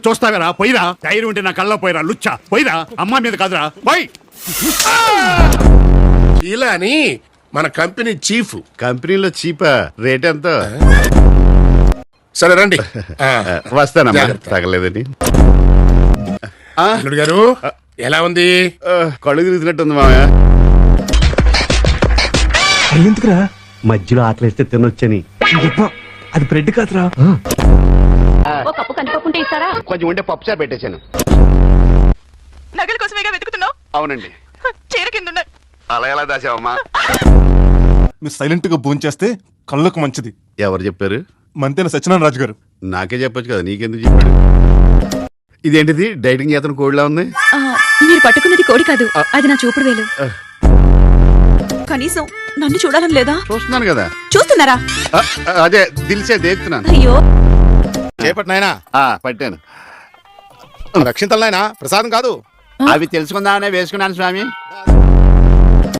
చూస్తావరా పోయిరా, ధైర్యం ఉంటే నా కళ్ళలో పోయిరా లుచ్చా, పోయిరా అమ్మ మీద కాదురా పోయి. ఇలా అని మన కంపెనీ చీఫ్. కంపెనీలో చీపా? రేట్ ఎంత? సరే రండి. వస్తానమ్మా, జాగ్రత్త. తగలేదని. అల్లుడు గారు ఎలా ఉంది? కళ్ళు తిరుగుతున్నట్టుంది మామయ్య. ఎందుకురా మధ్యలో ఆకలిస్తే తినొచ్చని. అది బ్రెడ్ కాదురా. ఓ కప్పు కందిపప్పుంటే ఇస్తారా? కొంచెం ఉంటే పప్పు చారు పెట్టేశాను. నగల కోసమేగా వెతుకుతున్నావు? అవునండి. చీర కింద అలా ఎలా దాచావమ్మా? మీరు సైలెంట్ గా భోంచేస్తే కళ్ళకు మంచిది. ఎవరు చెప్పారు? మంతేన సత్యనారాయణ రాజు గారు. నాకే చెప్పొచ్చు కదా, నీకెందుకు చెప్పాడు? ఇదేంటిది డైటింగ్ చేతను కోడిలా ఉంది? మీరు పట్టుకున్నది కోడి కాదు, అది నా చూపుడు వేలు. కనీసం నన్ను చూడాలని లేదా? చూస్తున్నాను కదా. చూస్తున్నారా? అదే దిల్సే దేక్తున్నాను. అయ్యో, చేపట్నాయనా? పట్టాను. రక్షింతలనాయనా, ప్రసాదం కాదు. అవి తెలుసుకుందామనే వేసుకున్నాను స్వామి.